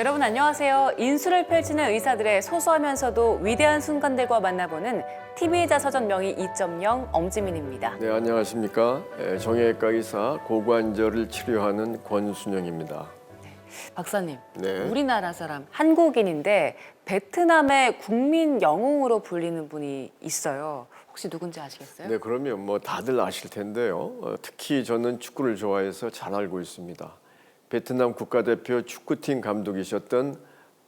여러분 안녕하세요. 인수를 펼치는 의사들의 소소하면서도 위대한 순간들과 만나보는 TV의사서전 명의 2.0 엄지민입니다. 네, 안녕하십니까. 정형외과 의사 고관절을 치료하는 권순영입니다. 박사님, 네. 우리나라 사람 한국인인데 베트남의 국민 영웅으로 불리는 분이 있어요. 혹시 누군지 아시겠어요? 네, 그러면 뭐 다들 아실 텐데요. 특히 저는 축구를 좋아해서 잘 알고 있습니다. 베트남 국가대표 축구팀 감독이셨던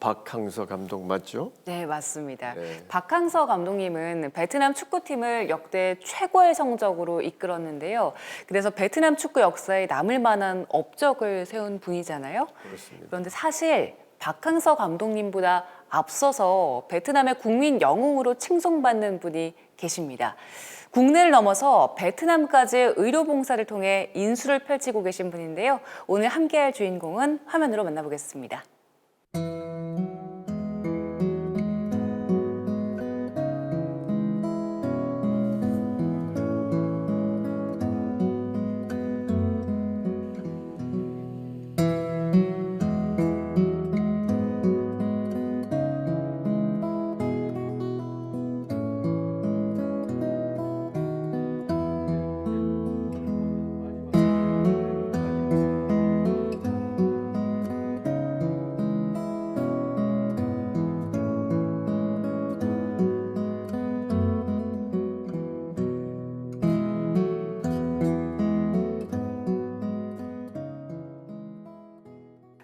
박항서 감독 맞죠? 네, 맞습니다. 네. 박항서 감독님은 베트남 축구팀을 역대 최고의 성적으로 이끌었는데요. 그래서 베트남 축구 역사에 남을 만한 업적을 세운 분이잖아요. 그렇습니다. 그런데 사실 박항서 감독님보다 앞서서 베트남의 국민 영웅으로 칭송받는 분이 계십니다. 국내를 넘어서 베트남까지 의료봉사를 통해 인수를 펼치고 계신 분인데요. 오늘 함께할 주인공은 화면으로 만나보겠습니다.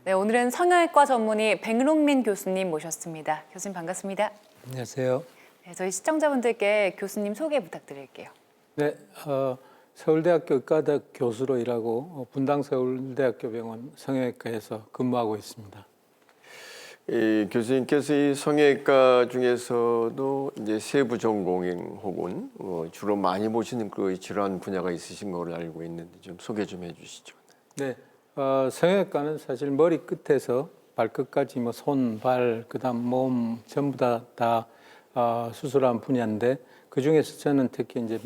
네, 오늘은 성형외과 전문의 백롱민 교수님 모셨습니다. 교수님 반갑습니다. 안녕하세요. 네, 저희 시청자분들께 교수님 소개 부탁드릴게요. 네, 서울대학교 의과대학 교수로 일하고 분당 서울대학교 병원 성형외과에서 근무하고 있습니다. 교수님께서 이 성형외과 중에서도 이제 세부 전공 혹은 주로 많이 보시는 그 질환 분야가 있으신 걸로 알고 있는데 좀 소개 좀 해주시죠. 네, 성형외과는 사실 머리 끝에서 발끝까지 뭐 손, 발, 그다음 몸 전부 다 수술한 분야인데 그 중에서 저는 특히 이제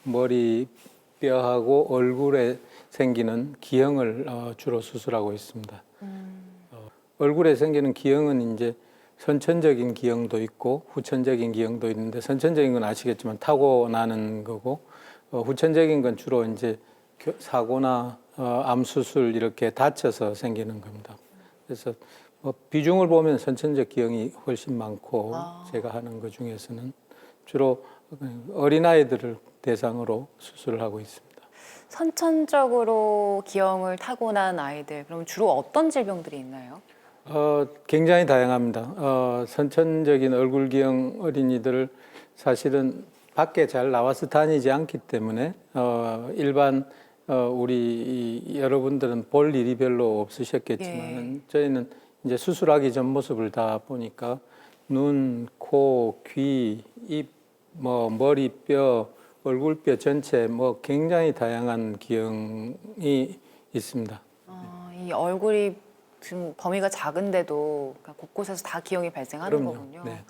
머리뼈하고 얼굴에 생기는 기형을 주로 수술하고 있습니다. 얼굴에 생기는 기형은 이제 선천적인 기형도 있고 후천적인 기형도 있는데 선천적인 건 아시겠지만 타고나는 거고 후천적인 건 주로 이제 사고나 암 수술 이렇게 다쳐서 생기는 겁니다. 그래서 비중을 보면 선천적 기형이 훨씬 많고 제가 하는 것 중에서는 주로 어린아이들을 대상으로 수술을 하고 있습니다. 선천적으로 기형을 타고난 아이들, 그럼 주로 어떤 질병들이 있나요? 굉장히 다양합니다. 선천적인 얼굴 기형 어린이들을 사실은 밖에 잘 나와서 다니지 않기 때문에 일반 우리 여러분들은 볼 일이 별로 없으셨겠지만 저희는 이제 수술하기 전 모습을 다 보니까 눈, 코, 귀, 입, 머리뼈, 얼굴뼈 전체 굉장히 다양한 기형이 있습니다. 이 얼굴이 지금 범위가 작은데도 곳곳에서 다 기형이 발생하는 그럼요. 거군요. 네.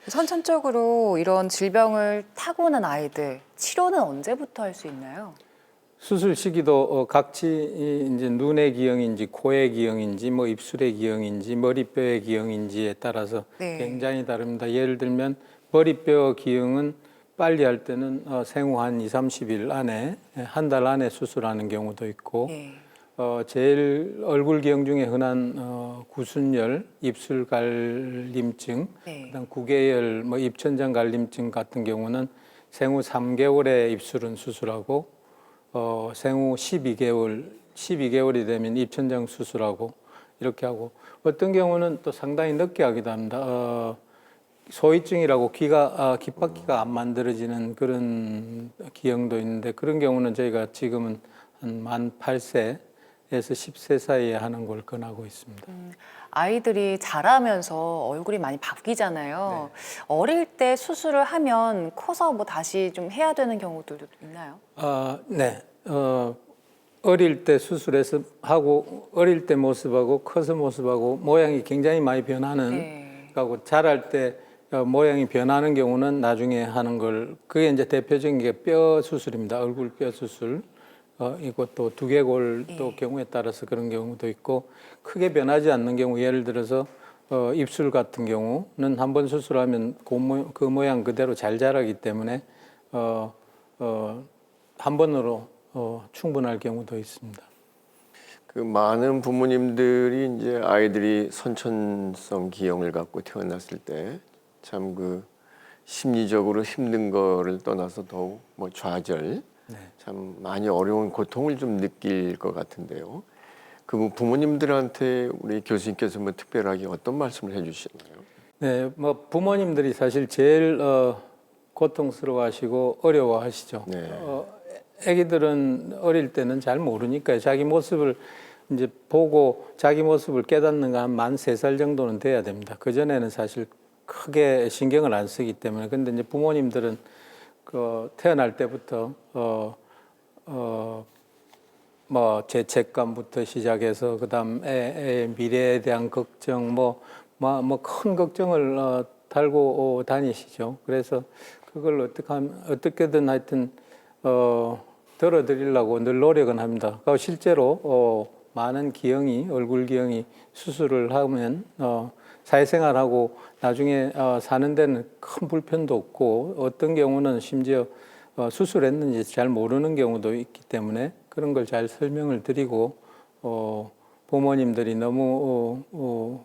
선천적으로 이런 질병을 타고난 아이들, 치료는 언제부터 할 수 있나요? 수술 시기도 각지 이제 눈의 기형인지 코의 기형인지 입술의 기형인지 머리뼈의 기형인지에 따라서 굉장히 다릅니다. 예를 들면 머리뼈 기형은 빨리 할 때는 생후 한 2, 30일 안에 한 달 안에 수술하는 경우도 있고 제일 얼굴 기형 중에 흔한 구순열, 입술 갈림증, 그다음 구개열, 입천장 갈림증 같은 경우는 생후 3개월에 입술은 수술하고 생후 12개월이 되면 입천장 수술하고 이렇게 하고 어떤 경우는 또 상당히 늦게 하기도 합니다. 소위증이라고 귓바퀴가 안 만들어지는 그런 기형도 있는데 그런 경우는 저희가 지금은 한 만 8세에서 10세 사이에 하는 걸 권하고 있습니다. 아이들이 자라면서 얼굴이 많이 바뀌잖아요. 어릴 때 수술을 하면 커서 다시 좀 해야 되는 경우들도 있나요? 네. 어릴 때 수술해서 하고 어릴 때 모습하고 커서 모습하고 모양이 굉장히 많이 변하는 하고 자랄 때 모양이 변하는 경우는 나중에 하는 걸 그게 이제 대표적인 게 뼈 수술입니다. 얼굴 뼈 수술. 이것도 두개골도 경우에 따라서 그런 경우도 있고 크게 변하지 않는 경우 예를 들어서 입술 같은 경우는 한 번 수술하면 그 모양 그대로 잘 자라기 때문에 한 번으로 충분할 경우도 있습니다. 그 많은 부모님들이 이제 아이들이 선천성 기형을 갖고 태어났을 때 참 그 심리적으로 힘든 거를 떠나서 더욱 뭐 좌절, 참 많이 어려운 고통을 좀 느낄 것 같은데요. 그 부모님들한테 우리 교수님께서 뭐 특별하게 어떤 말씀을 해주시나요? 네, 뭐 부모님들이 사실 제일 고통스러워하시고 어려워하시죠. 네. 아기들은 어릴 때는 잘 모르니까요. 자기 모습을 이제 보고 자기 모습을 깨닫는 거 한 만 3살 정도는 돼야 됩니다. 그 전에는 사실 크게 신경을 안 쓰기 때문에. 근데 이제 부모님들은 그 태어날 때부터 뭐 죄책감부터 시작해서 그다음 애의 미래에 대한 걱정 뭐 큰 걱정을 달고 다니시죠. 그래서 그걸 어떻게든 하여튼 덜어드리려고 늘 노력은 합니다. 그리고 실제로 많은 기형이 얼굴 기형이 수술을 하면 사회생활하고 나중에 사는 데는 큰 불편도 없고 어떤 경우는 심지어 수술했는지 잘 모르는 경우도 있기 때문에 그런 걸 잘 설명을 드리고 부모님들이 너무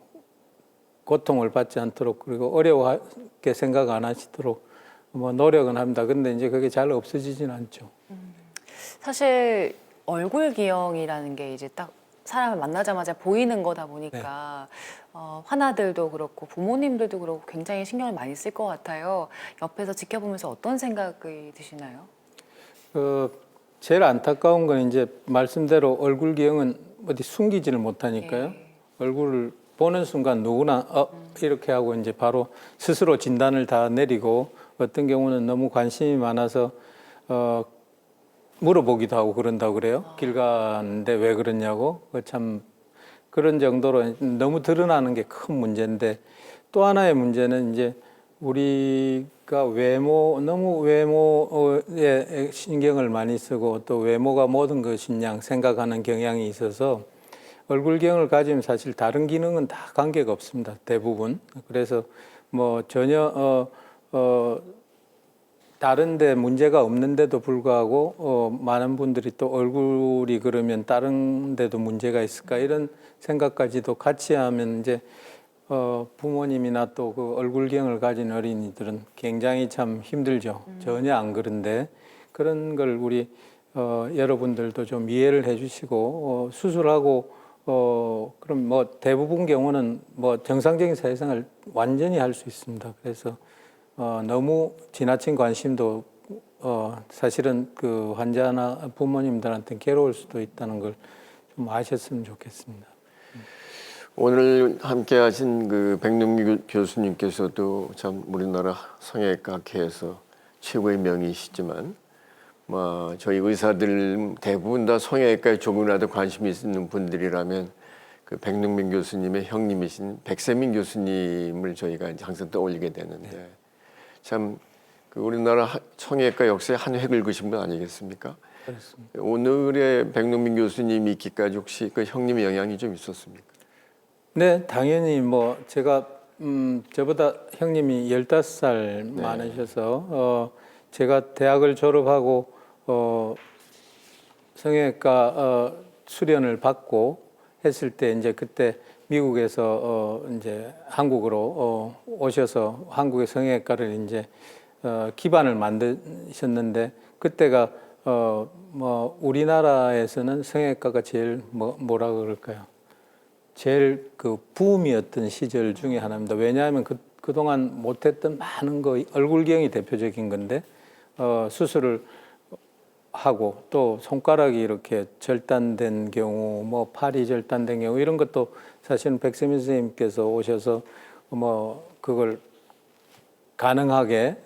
고통을 받지 않도록 그리고 어려워하게 생각 안 하시도록 뭐 노력은 합니다. 근데 이제 그게 잘 없어지진 않죠. 사실 얼굴 기형이라는 게 이제 딱 사람을 만나자마자 보이는 거다 보니까 환아들도 그렇고 부모님들도 그렇고 굉장히 신경을 많이 쓸 것 같아요. 옆에서 지켜보면서 어떤 생각이 드시나요? 제일 안타까운 건 이제 말씀대로 얼굴 기형은 어디 숨기지를 못하니까요. 얼굴을 보는 순간 누구나 이렇게 하고 이제 바로 스스로 진단을 다 내리고 어떤 경우는 너무 관심이 많아서 물어보기도 하고 그런다고 그래요. 길 가는데 왜 그러냐고. 참 그런 정도로 너무 드러나는 게 큰 문제인데 또 하나의 문제는 이제 우리가 너무 외모에 신경을 많이 쓰고 또 외모가 모든 것인 양 생각하는 경향이 있어서 얼굴경을 가지면 사실 다른 기능은 다 관계가 없습니다. 대부분. 그래서 뭐 전혀 다른데 문제가 없는데도 불구하고 많은 분들이 또 얼굴이 그러면 다른 데도 문제가 있을까 이런 생각까지도 같이 하면 이제 부모님이나 또 그 얼굴경을 가진 어린이들은 굉장히 참 힘들죠. 전혀 안 그런데 그런 걸 우리 여러분들도 좀 이해를 해주시고 수술하고 그럼 뭐 대부분 경우는 뭐 정상적인 사회생활 완전히 할 수 있습니다. 그래서 너무 지나친 관심도 사실은 그 환자나 부모님들한테 괴로울 수도 있다는 걸 좀 아셨으면 좋겠습니다. 오늘 함께하신 그 백능미 교수님께서도 참 우리나라 성형외과계에서 최고의 명의시지만 뭐 저희 의사들 대부분 다 성형외과에 조금이라도 관심이 있는 분들이라면 그 백능민 교수님의 형님이신 백세민 교수님을 저희가 항상 떠올리게 되는데 참 그 우리나라 성형외과 역사에 한 획을 그신 분 아니겠습니까? 그렇습니다. 오늘의 백능민 교수님이 있기까지 혹시 그 형님의 영향이 좀 있었습니까? 네, 당연히 뭐 제가 저보다 형님이 15살 많으셔서 제가 대학을 졸업하고 성형외과 수련을 받고 했을 때 이제 그때 미국에서 이제 한국으로 오셔서 한국의 성형외과를 이제 기반을 만드셨는데 그때가 뭐 우리나라에서는 성형외과가 제일 뭐라 그럴까요? 제일 그 붐이었던 시절 중에 하나입니다. 왜냐하면 그동안 못했던 많은 거 얼굴경이 대표적인 건데 수술을 하고 또 손가락이 이렇게 절단된 경우 뭐 팔이 절단된 경우 이런 것도 사실은 백세민 선생님께서 오셔서 뭐 그걸 가능하게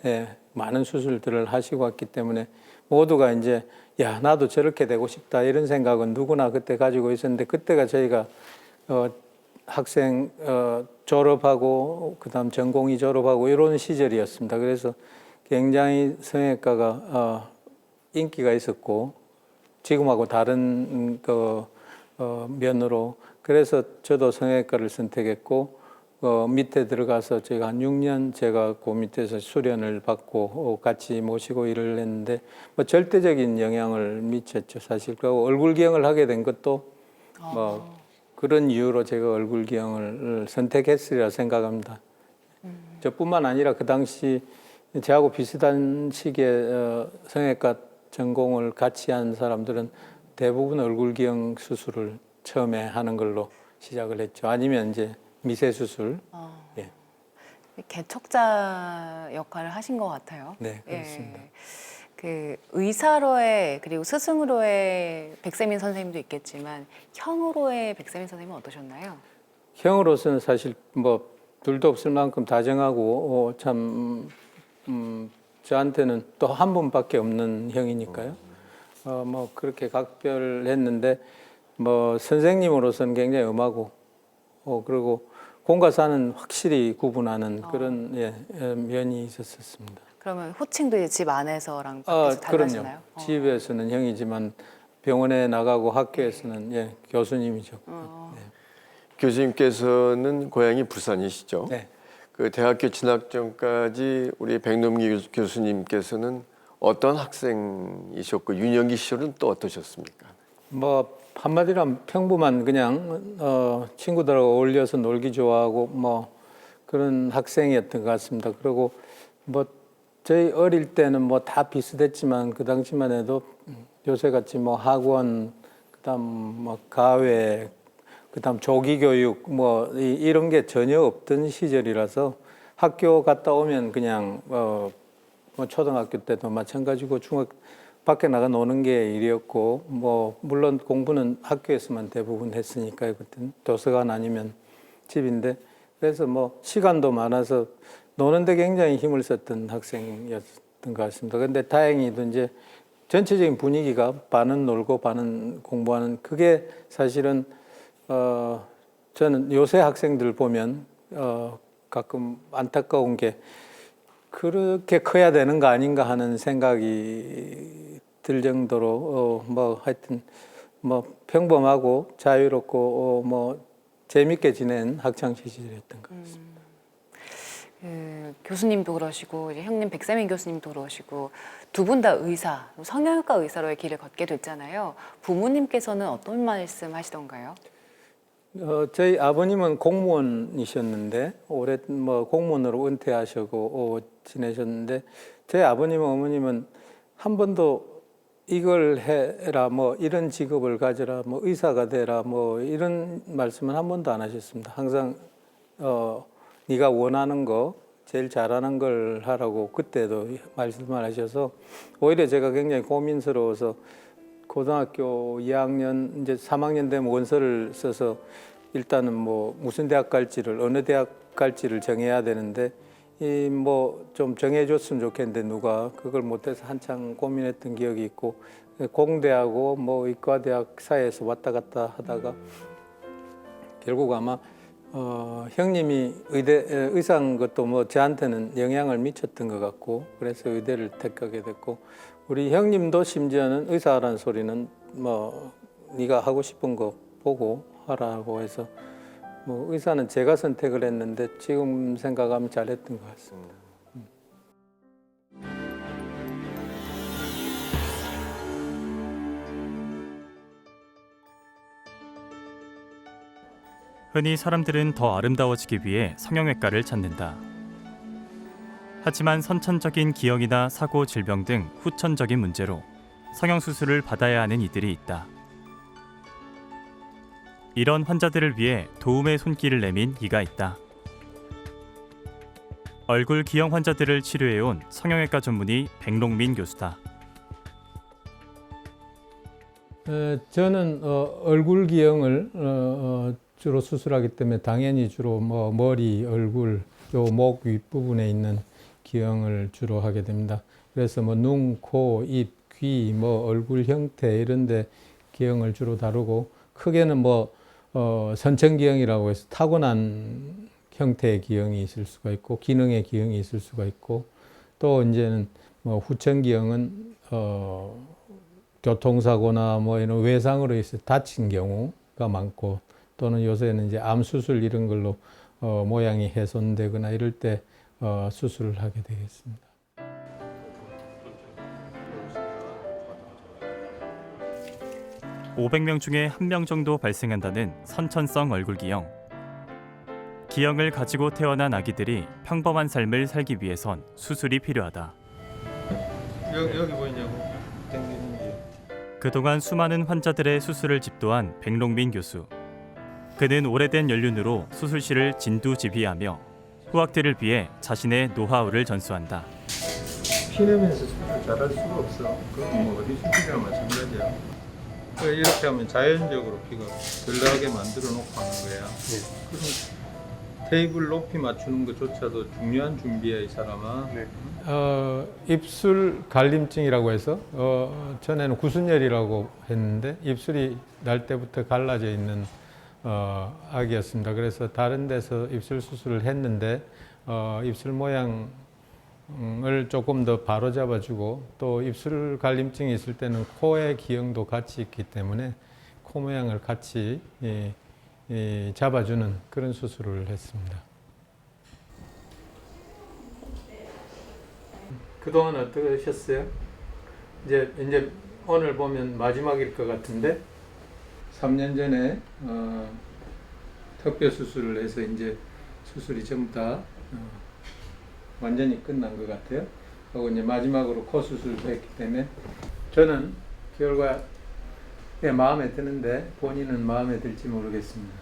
많은 수술들을 하시고 왔기 때문에 모두가 이제 야 나도 저렇게 되고 싶다 이런 생각은 누구나 그때 가지고 있었는데 그때가 저희가 학생 졸업하고 그다음 전공의 졸업하고 이런 시절이었습니다. 그래서 굉장히 성형외과가 인기가 있었고 지금하고 다른 면으로 그래서 저도 성형외과를 선택했고 밑에 들어가서 제가 한 6년 제가 그 밑에서 수련을 받고 같이 모시고 일을 했는데 뭐 절대적인 영향을 미쳤죠 사실. 그리고 얼굴 기형을 하게 된 것도 뭐 그런 이유로 제가 얼굴 기형을 선택했으리라 생각합니다. 저뿐만 아니라 그 당시 저하고 비슷한 시기에 성형외과 전공을 같이 한 사람들은 대부분 얼굴 기형 수술을 처음에 하는 걸로 시작을 했죠. 아니면 이제 미세 수술. 예. 개척자 역할을 하신 것 같아요. 네, 그렇습니다. 예. 그 의사로의 그리고 스승으로의 백세민 선생님도 있겠지만 형으로의 백세민 선생님은 어떠셨나요? 형으로서는 사실 뭐 둘도 없을 만큼 다정하고 참 저한테는 또 한 분밖에 없는 형이니까요. 뭐 그렇게 각별했는데 뭐 선생님으로서는 굉장히 엄하고 그리고 공과 사는 확실히 구분하는 그런 면이 있었습니다. 그러면 호칭도 이제 집 안에서랑 그럼요. 달라지나요? 집에서는 형이지만 병원에 나가고 학교에서는 교수님이죠. 네. 교수님께서는 고향이 부산이시죠? 네. 그 대학교 진학 전까지 우리 백놈기 교수님께서는 어떤 학생이셨고 윤영기 시절은 또 어떠셨습니까? 뭐 한마디로 하면 평범한 그냥 친구들하고 어울려서 놀기 좋아하고 뭐 그런 학생이었던 것 같습니다. 그리고 뭐 저희 어릴 때는 뭐 다 비슷했지만 그 당시만 해도 요새 같이 뭐 학원 그다음 뭐 가외 그다음 조기 교육 뭐 이런 게 전혀 없던 시절이라서 학교 갔다 오면 그냥 뭐 초등학교 때도 마찬가지고 밖에 나가 노는 게 일이었고 뭐 물론 공부는 학교에서만 대부분 했으니까요. 그때는 도서관 아니면 집인데 그래서 뭐 시간도 많아서 노는데 굉장히 힘을 썼던 학생이었던 것 같습니다. 그런데 다행히도 이제 전체적인 분위기가 반은 놀고 반은 공부하는 그게 사실은 저는 요새 학생들 보면 가끔 안타까운 게 그렇게 커야 되는 거 아닌가 하는 생각이 들 정도로 뭐 하여튼 뭐 평범하고 자유롭고 뭐 재밌게 지낸 학창 시절이었던 것 같습니다. 교수님도 그러시고 이제 형님 백세민 교수님도 그러시고 두 분 다 의사, 성형외과 의사로의 길을 걷게 됐잖아요. 부모님께서는 어떤 말씀 하시던가요? 저희 아버님은 공무원이셨는데 올해 뭐 공무원으로 은퇴하시고 지내셨는데 저희 아버님 어머님은 한 번도 이걸 해라 뭐 이런 직업을 가져라 뭐 의사가 되라 뭐 이런 말씀은 한 번도 안 하셨습니다. 항상 네가 원하는 거 제일 잘하는 걸 하라고 그때도 말씀을 하셔서 오히려 제가 굉장히 고민스러워서 고등학교 2학년 이제 3학년 되면 원서를 써서 일단은 뭐 무슨 대학 갈지를 어느 대학 갈지를 정해야 되는데 이 뭐 좀 정해줬으면 좋겠는데 누가 그걸 못해서 한창 고민했던 기억이 있고 공대하고 뭐 의과대학 사이에서 왔다 갔다 하다가 결국 아마 형님이 의사인 것도 뭐 저한테는 영향을 미쳤던 것 같고 그래서 의대를 택하게 됐고 우리 형님도 심지어는 의사라는 소리는 뭐 네가 하고 싶은 거 보고 하라고 해서 뭐 의사는 제가 선택을 했는데 지금 생각하면 잘했던 것 같습니다. 흔히 사람들은 더 아름다워지기 위해 성형외과를 찾는다. 하지만 선천적인 기형이나 사고, 질병 등 후천적인 문제로 성형수술을 받아야 하는 이들이 있다. 이런 환자들을 위해 도움의 손길을 내민 이가 있다. 얼굴 기형 환자들을 치료해온 성형외과 전문의 백롱민 교수다. 저는 얼굴 기형을 주로 수술하기 때문에 당연히 주로 뭐 머리, 얼굴, 요 목 윗부분에 있는 기형을 주로 하게 됩니다. 그래서 뭐 눈, 코, 입, 귀, 뭐 얼굴 형태 이런데 기형을 주로 다루고 크게는 뭐 선천기형이라고 해서 타고난 형태의 기형이 있을 수가 있고 기능의 기형이 있을 수가 있고 또 이제는 뭐 후천기형은 교통사고나 뭐 이런 외상으로 해서 다친 경우가 많고 또는 요새는 이제 암 수술 이런 걸로 모양이 훼손되거나 이럴 때 수술을 하게 되겠습니다. (500명) 중에 1명 정도 발생한다는 선천성 얼굴기형. 기형을 가지고 태어난 아기들이 평범한 삶을 살기 위해선 수술이 필요하다. 여기 보이냐고? 당기는지. 그동안 수많은 환자들의 수술을 집도한 백롱민 교수. 그는 오래된 연륜으로 수술실을 진두지휘하며 후학들을 위해 자신의 노하우를 전수한다. 피 내면서 수술 잘할 수가 없어. 그건 뭐 어디 수술이나 마찬가지야. 이렇게 하면 자연적으로 피가 들어가게 만들어 놓고 하는 거야. 그럼 테이블 높이 맞추는 것조차도 중요한 준비야, 이 사람아. 입술 갈림증이라고 해서 전에는 구순열이라고 했는데 입술이 날 때부터 갈라져 있는 아기였습니다. 그래서 다른 데서 입술 수술을 했는데 입술 모양을 조금 더 바로 잡아주고 또 입술 갈림증이 있을 때는 코의 기형도 같이 있기 때문에 코 모양을 같이 잡아주는 그런 수술을 했습니다. 그동안 어떻게 하셨어요? 이제 오늘 보면 마지막일 것 같은데 3년 전에 턱뼈 수술을 해서 이제 수술이 전부 다 완전히 끝난 것 같아요. 하고 이제 마지막으로 코 수술도 했기 때문에 저는 결과 마음에 드는데 본인은 마음에 들지 모르겠습니다.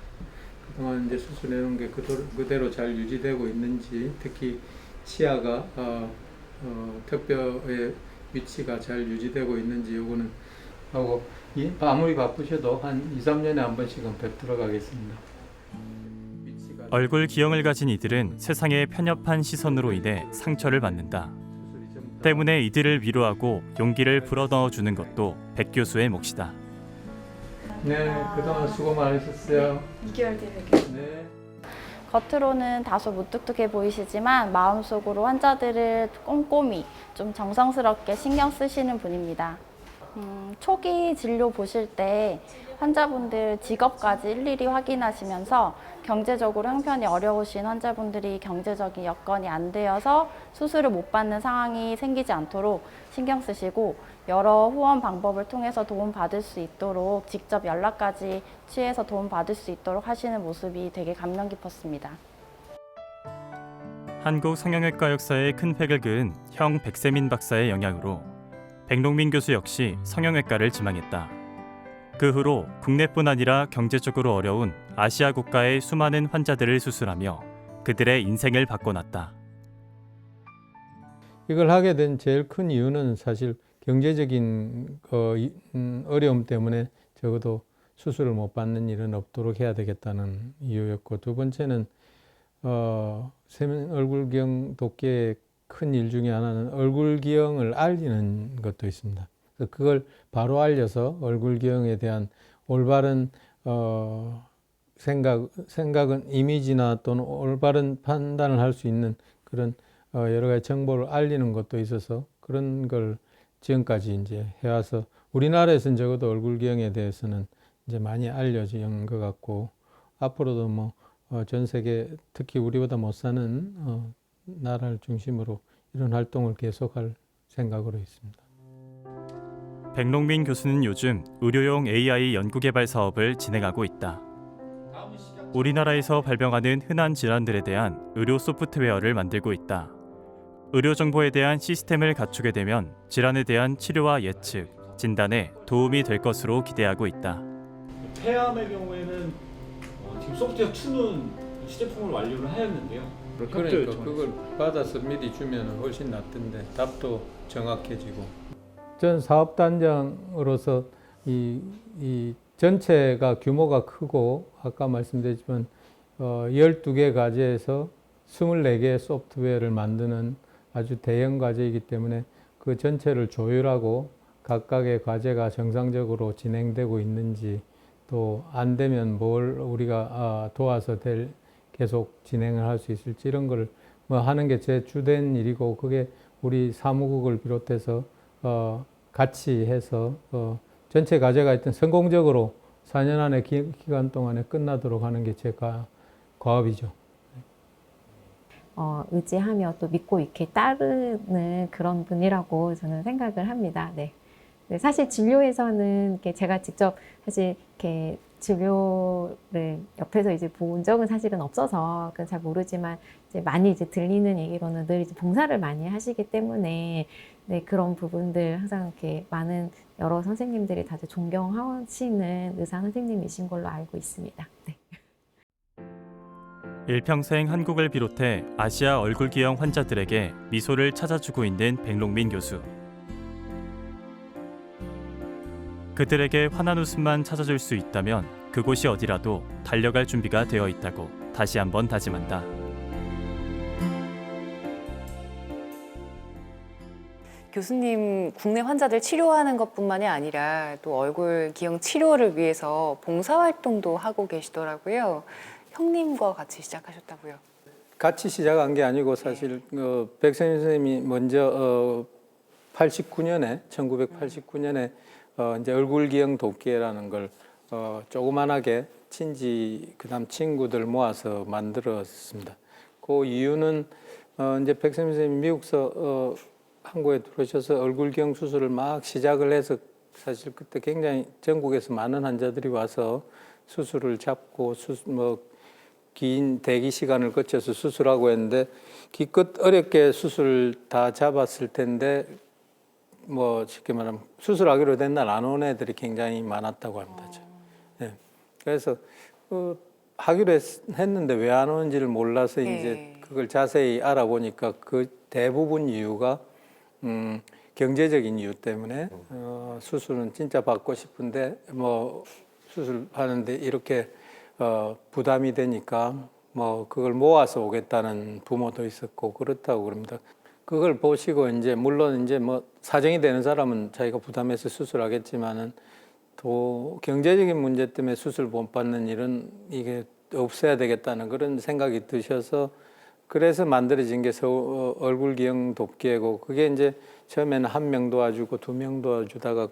그동안 이제 수술해 놓은 게 그대로 잘 유지되고 있는지, 특히 치아가 턱뼈의 위치가 잘 유지되고 있는지 요거는 하고 아무리 바쁘셔도 한 2, 3년에 한 번씩은 뵙도록 하겠습니다. 얼굴 기형을 가진 이들은 세상의 편협한 시선으로 인해 상처를 받는다. 때문에 이들을 위로하고 용기를 불어넣어 주는 것도 백 교수의 몫이다. 네, 그동안 수고 많으셨어요. 2개월 뒤에 뵙겠습니다. 네. 겉으로는 다소 무뚝뚝해 보이시지만 마음속으로 환자들을 꼼꼼히 좀 정성스럽게 신경 쓰시는 분입니다. 초기 진료 보실 때 환자분들 직업까지 일일이 확인하시면서 경제적으로 형편이 어려우신 환자분들이 경제적인 여건이 안 되어서 수술을 못 받는 상황이 생기지 않도록 신경 쓰시고 여러 후원 방법을 통해서 도움 받을 수 있도록 직접 연락까지 취해서 도움 받을 수 있도록 하시는 모습이 되게 감명 깊었습니다. 한국 성형외과 역사에 큰 획을 그은 형 백세민 박사의 영향으로 백롱민 교수 역시 성형외과를 지망했다. 그 후로 국내뿐 아니라 경제적으로 어려운 아시아 국가의 수많은 환자들을 수술하며 그들의 인생을 바꿔놨다. 이걸 하게 된 제일 큰 이유는 사실 경제적인 어려움 때문에 적어도 수술을 못 받는 일은 없도록 해야 되겠다는 이유였고, 두 번째는 얼굴기형 돕기의 큰 일 중에 하나는 얼굴기형을 알리는 것도 있습니다. 그걸 바로 알려서 얼굴기형에 대한 올바른 생각은 이미지나 또는 올바른 판단을 할 수 있는 그런 여러 가지 정보를 알리는 것도 있어서 그런 걸 지금까지 이제 해와서 우리나라에서는 적어도 얼굴기형에 대해서는 이제 많이 알려진 것 같고, 앞으로도 뭐 전 세계 특히 우리보다 못 사는 나라를 중심으로 이런 활동을 계속할 생각으로 있습니다. 백롱민 교수는 요즘 의료용 AI 연구개발 사업을 진행하고 있다. 우리나라에서 발병하는 흔한 질환들에 대한 의료 소프트웨어를 만들고 있다. 의료 정보에 대한 시스템을 갖추게 되면 질환에 대한 치료와 예측, 진단에 도움이 될 것으로 기대하고 있다. 폐암의 경우에는 지금 소프트웨어 2는 시제품을 완료를 하였는데요. 그러니까 그걸 받아서 미리 주면 훨씬 낫던데 답도 정확해지고. 전 사업단장으로서 이 전체가 규모가 크고 아까 말씀드렸지만 12개 과제에서 24개의 소프트웨어를 만드는 아주 대형 과제이기 때문에 그 전체를 조율하고 각각의 과제가 정상적으로 진행되고 있는지, 또 안 되면 뭘 우리가 도와서 계속 진행을 할 수 있을지, 이런 걸 뭐 하는 게 제 주된 일이고, 그게 우리 사무국을 비롯해서 같이 해서 전체 과제가 하여튼 성공적으로 4년 안에 기간 동안에 끝나도록 하는 게 제 과업이죠. 의지하며 또 믿고 이렇게 따르는 그런 분이라고 저는 생각을 합니다. 네. 네, 사실 진료에서는 이렇게 제가 직접 사실 이렇게 진료를 옆에서 이제 본 적은 사실은 없어서 잘 모르지만 이제 많이 이제 들리는 얘기로는 늘 이제 봉사를 많이 하시기 때문에 네, 그런 부분들 항상 이렇게 많은 여러 선생님들이 다들 존경하시는 의사 선생님이신 걸로 알고 있습니다. 네. 일평생 한국을 비롯해 아시아 얼굴기형 환자들에게 미소를 찾아주고 있는 백롱민 교수. 그들에게 환한 웃음만 찾아줄 수 있다면 그곳이 어디라도 달려갈 준비가 되어 있다고 다시 한번 다짐한다. 교수님, 국내 환자들 치료하는 것뿐만이 아니라 또 얼굴 기형 치료를 위해서 봉사활동도 하고 계시더라고요. 형님과 같이 시작하셨다고요? 같이 시작한 게 아니고 사실 백선희 선생님이 먼저 1989년에 이제 얼굴 기형 돕기라는 걸 조그만하게 친지 그다음 친구들 모아서 만들었습니다. 그 이유는 이제 백선희 선생님이 미국서 한국에 들어오셔서 얼굴 기형 수술을 막 시작을 해서 사실 그때 굉장히 전국에서 많은 환자들이 와서 수술을 잡고 긴 대기 시간을 거쳐서 수술하고 했는데 기껏 어렵게 수술 다 잡았을 텐데 쉽게 말하면 수술하기로 된 날 안 온 애들이 굉장히 많았다고 합니다. 네. 그래서 하기로 했는데 왜 안 오는지를 몰라서 이제 그걸 자세히 알아보니까 그 대부분 이유가 경제적인 이유 때문에 수술은 진짜 받고 싶은데 수술하는데 이렇게 부담이 되니까 그걸 모아서 오겠다는 부모도 있었고 그렇다고 그럽니다. 그걸 보시고 이제 물론 이제 사정이 되는 사람은 자기가 부담해서 수술하겠지만은 또 경제적인 문제 때문에 수술 못 받는 일은 이게 없어야 되겠다는 그런 생각이 드셔서 그래서 만들어진 게 얼굴 기형 돕기고 그게 이제 처음에는 1명 도와주고 2명 도와주다가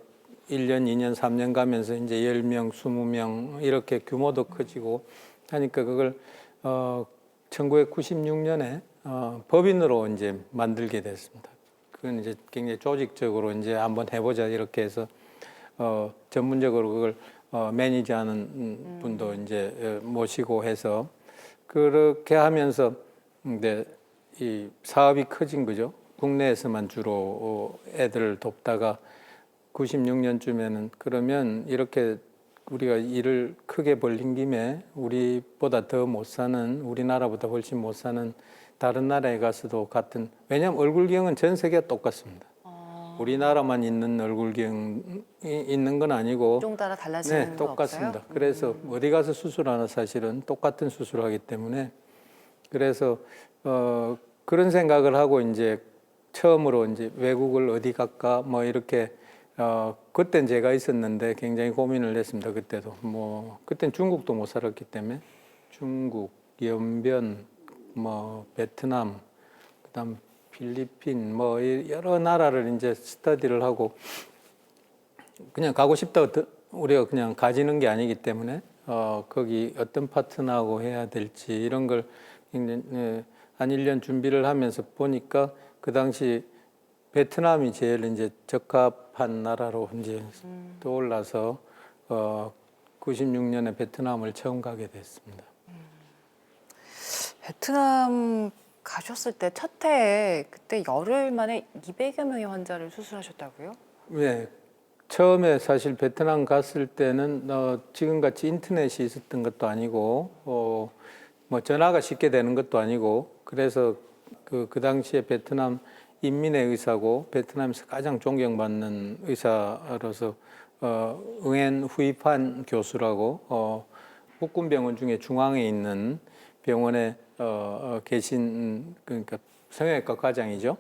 1년, 2년, 3년 가면서 이제 10명, 20명 이렇게 규모도 커지고 하니까 그걸 1996년에 법인으로 이제 만들게 됐습니다. 그건 이제 굉장히 조직적으로 이제 한번 해보자 이렇게 해서 전문적으로 그걸 매니저하는 분도 이제 모시고 해서 그렇게 하면서 근데 이 사업이 커진 거죠. 국내에서만 주로 애들을 돕다가 96년쯤에는 그러면 이렇게 우리가 일을 크게 벌린 김에 우리보다 더 못 사는 우리나라보다 훨씬 못 사는 다른 나라에 가서도 같은 왜냐하면 얼굴 기형은 전 세계가 똑같습니다. 우리나라만 있는 얼굴 기형이 있는 건 아니고 종 따라 달라지는 건 똑같습니다. 없어요? 그래서 어디 가서 수술하나 사실은 똑같은 수술을 하기 때문에 그래서 그런 생각을 하고 이제 처음으로 이제 외국을 어디 갈까 이렇게 그땐 제가 있었는데 굉장히 고민을 했습니다. 그때도 그땐 중국도 못 살았기 때문에 중국, 연변, 베트남, 그다음 필리핀 여러 나라를 이제 스터디를 하고 그냥 가고 싶다고 우리가 그냥 가지는 게 아니기 때문에 거기 어떤 파트너하고 해야 될지 이런 걸 한 1년 준비를 하면서 보니까 그 당시 베트남이 제일 이제 적합한 나라로 이제 떠올라서 96년에 베트남을 처음 가게 됐습니다. 베트남 가셨을 때 첫 해에 그때 열흘 만에 200여 명의 환자를 수술하셨다고요? 네. 처음에 사실 베트남 갔을 때는 지금같이 인터넷이 있었던 것도 아니고 전화가 쉽게 되는 것도 아니고 그래서 그 당시에 베트남 인민의 의사고 베트남에서 가장 존경받는 의사로서 응엔 후이판 교수라고 국군병원 중에 중앙에 있는 병원에 계신 그러니까 성형외과 과장이죠.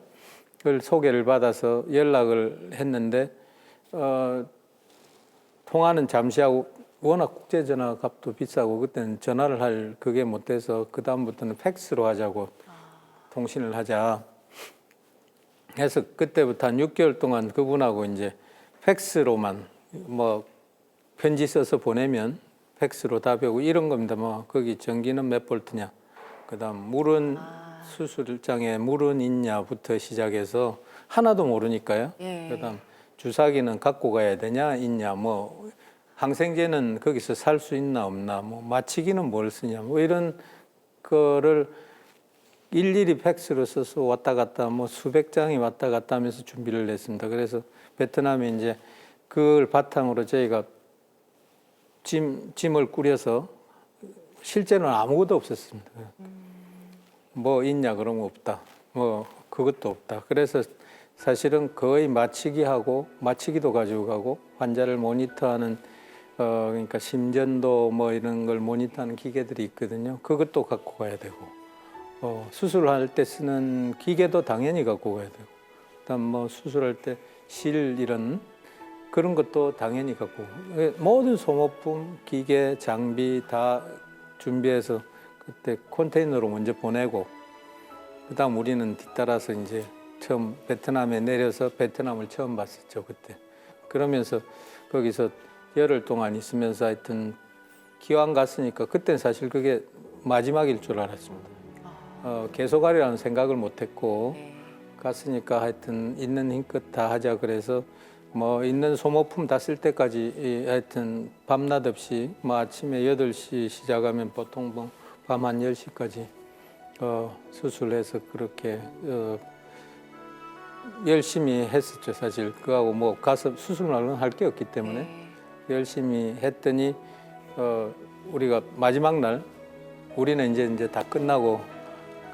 그걸 소개를 받아서 연락을 했는데 통화는 잠시 하고 워낙 국제전화 값도 비싸고 그때는 전화를 할 그게 못 돼서 그 다음부터는 팩스로 하자고 통신을 하자 해서 그때부터 한 6개월 동안 그분하고 이제 팩스로만 뭐 편지 써서 보내면 팩스로 답이 오고 이런 겁니다. 뭐 거기 전기는 몇 볼트냐, 그다음 물은 수술장에 물은 있냐부터 시작해서 하나도 모르니까요. 예. 그다음 주사기는 갖고 가야 되냐 있냐, 뭐 항생제는 거기서 살 수 있나 없나, 뭐 마취기는 뭘 쓰냐, 뭐 이런 거를 일일이 팩스로 써서 왔다 갔다 뭐 수백 장이 왔다 갔다 하면서 준비를 했습니다. 그래서 베트남에 이제 그걸 바탕으로 저희가 짐을 꾸려서 실제로는 아무것도 없었습니다. 뭐 있냐 그러면 없다. 뭐 그것도 없다. 그래서 사실은 거의 마취기도 가지고 가고 환자를 모니터하는 그러니까 심전도 뭐 이런 걸 모니터하는 기계들이 있거든요. 그것도 갖고 가야 되고 수술할 때 쓰는 기계도 당연히 갖고 가야 되고 그다음 뭐 수술할 때 실 이런 그런 것도 당연히 갖고 모든 소모품, 기계, 장비 다 준비해서 그때 컨테이너로 먼저 보내고 그다음 우리는 뒤따라서 이제 처음 베트남에 내려서 베트남을 처음 봤었죠 그때. 그러면서 거기서 열흘 동안 있으면서 하여튼 기왕 갔으니까 그때는 사실 그게 마지막일 줄 알았습니다. 계속 하리라는 생각을 못했고 갔으니까 하여튼 있는 힘껏 다 하자 그래서 뭐 있는 소모품 다 쓸 때까지 하여튼 밤낮 없이 뭐 아침에 8시 시작하면 보통 뭐 밤 한 10시까지 수술해서 그렇게 열심히 했었죠 사실. 그하고 뭐 가서 수술은 할 게 없기 때문에 열심히 했더니 우리가 마지막 날 우리는 이제 다 끝나고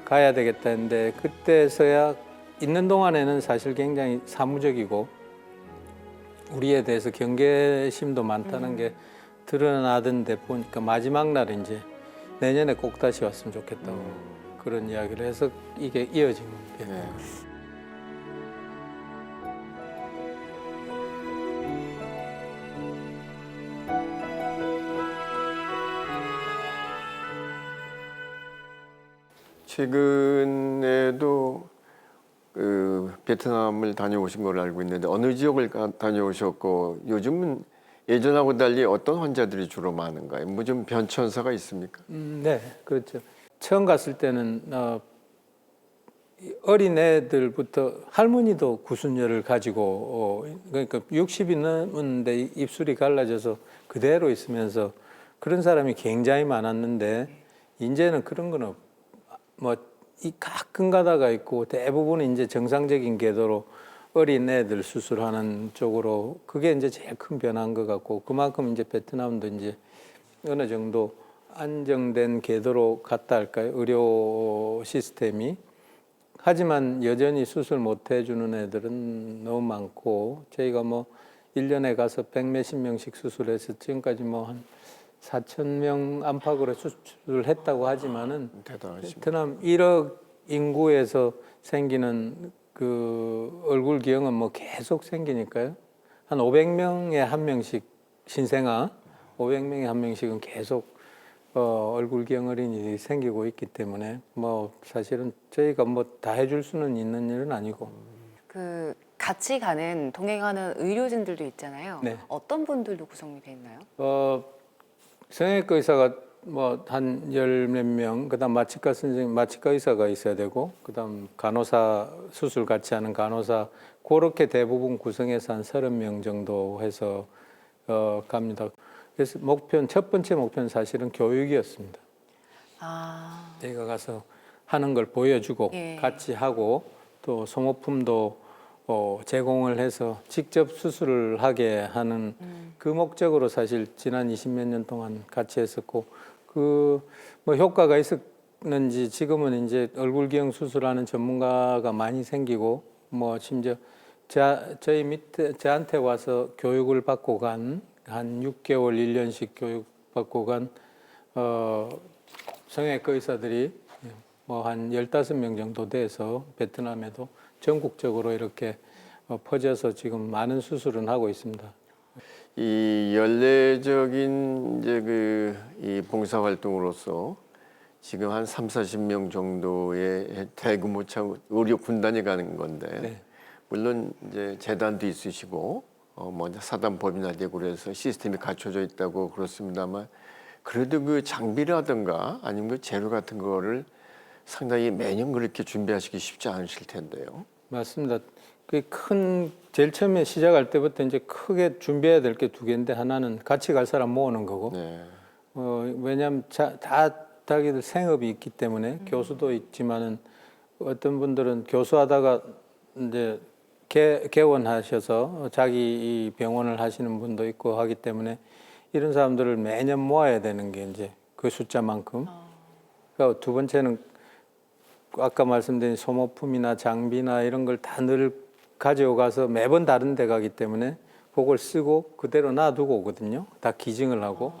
가야 되겠다 했는데 그때서야 있는 동안에는 사실 굉장히 사무적이고 우리에 대해서 경계심도 많다는 게 드러나던데 보니까 마지막 날 이제 내년에 꼭 다시 왔으면 좋겠다고 그런 이야기를 해서 이게 이어진 겁니다. 네. 최근에도 그 베트남을 다녀오신 걸로 알고 있는데 어느 지역을 다녀오셨고 요즘은 예전하고 달리 어떤 환자들이 주로 많은가요? 뭐 좀 변천사가 있습니까? 네, 그렇죠. 처음 갔을 때는 어린 애들부터 할머니도 구순열을 가지고 그러니까 60이 넘었는데 입술이 갈라져서 그대로 있으면서 그런 사람이 굉장히 많았는데 이제는 그런 건 뭐 이 가끔 가다가 있고 대부분은 이제 정상적인 궤도로 어린 애들 수술하는 쪽으로 그게 이제 제일 큰 변화인 것 같고 그만큼 이제 베트남도 이제 어느 정도 안정된 궤도로 갔다 할까요? 의료 시스템이. 하지만 여전히 수술 못 해주는 애들은 너무 많고 저희가 뭐 1년에 가서 100몇십 명씩 수술해서 지금까지 뭐 한 4,000명 안팎으로 수술을 했다고 하지만은 대단하십니다. 베트남 1억 인구에서 생기는 그 얼굴 기형은 뭐 계속 생기니까요. 한 500명에 한 명씩 신생아 500명에 한 명씩은 계속 얼굴 기형 어린이들이 생기고 있기 때문에 뭐 사실은 저희가 뭐 다 해줄 수는 있는 일은 아니고. 그 같이 가는 동행하는 의료진들도 있잖아요. 네. 어떤 분들도 구성이 돼 있나요? 성형외과 의사가 뭐 한 10몇 명, 그다음 마취과 선생님, 마취과 의사가 있어야 되고, 그다음 간호사 수술 같이 하는 간호사 그렇게 대부분 구성해서 한 30명 정도 해서 갑니다. 그래서 첫 번째 목표는 사실은 교육이었습니다. 저희가 가서 하는 걸 보여주고 예. 같이 하고 또 소모품도 제공을 해서 직접 수술을 하게 하는 그 목적으로 사실 지난 20몇 년 동안 같이 했었고 그 뭐 효과가 있었는지 지금은 이제 얼굴 기형 수술하는 전문가가 많이 생기고 뭐 심지어 저희 밑에 저한테 와서 교육을 받고 간 한 6개월 1년씩 교육 받고 간 성형외과 의사들이 뭐 한 15명 정도 돼서 베트남에도 전국적으로 이렇게 퍼져서 지금 많은 수술은 하고 있습니다. 이 연례적인 이제 이 봉사 활동으로서 지금 한 30-40명 정도의 대규모 의료 군단이 가는 건데 네. 물론 이제 재단도 있으시고 먼저 사단 법인화 되고 그래서 시스템이 갖춰져 있다고 그렇습니다만 그래도 그 장비라든가 아니면 그 재료 같은 거를 상당히 매년 그렇게 준비하시기 쉽지 않으실 텐데요. 맞습니다. 제일 처음에 시작할 때부터 이제 크게 준비해야 될 게 2개인데 하나는 같이 갈 사람 모으는 거고 네. 왜냐하면 다 자기들 생업이 있기 때문에 교수도 있지만은 어떤 분들은 교수하다가 이제 개원하셔서 자기 이 병원을 하시는 분도 있고 하기 때문에 이런 사람들을 매년 모아야 되는 게 이제 그 숫자만큼. 그러니까 2번째는 아까 말씀드린 소모품이나 장비나 이런 걸 다 늘 가져가서 매번 다른 데 가기 때문에 그걸 쓰고 그대로 놔두고 오거든요. 다 기증을 하고.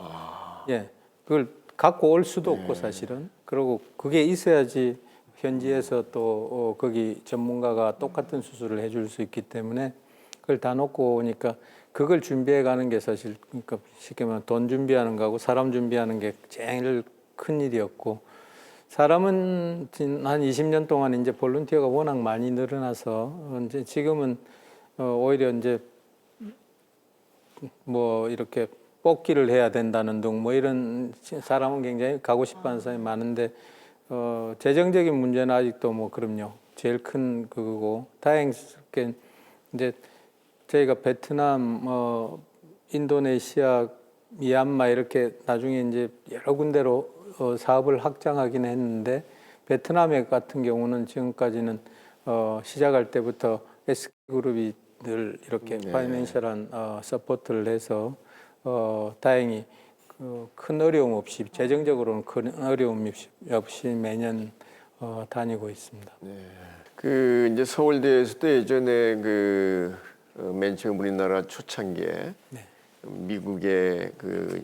예. 그걸 갖고 올 수도 없고 사실은. 그리고 그게 있어야지 현지에서 또 거기 전문가가 똑같은 수술을 해줄 수 있기 때문에 그걸 다 놓고 오니까 그걸 준비해 가는 게 사실 그러니까 쉽게 말하면 돈 준비하는 거하고 사람 준비하는 게 제일 큰 일이었고 사람은 한 20년 동안 이제 볼런티어가 워낙 많이 늘어나서 이제 지금은 오히려 이제 뭐 이렇게 뽑기를 해야 된다는 등 뭐 이런 사람은 굉장히 가고 싶어하는 사람이 많은데 재정적인 문제는 아직도 뭐 그럼요 제일 큰 그거고 다행스럽게 이제 저희가 베트남 인도네시아 미얀마 이렇게 나중에 이제 여러 군데로 사업을 확장하긴 했는데 베트남 같은 경우는 지금까지는 시작할 때부터 SK그룹이 늘 이렇게 파이낸셜한 서포트를 해서 다행히 큰 어려움 없이 재정적으로는 큰 어려움 없이 매년 다니고 있습니다. 네. 그 이제 서울대에서도 예전에 그 맨 처음 우리나라 초창기에 미국의 그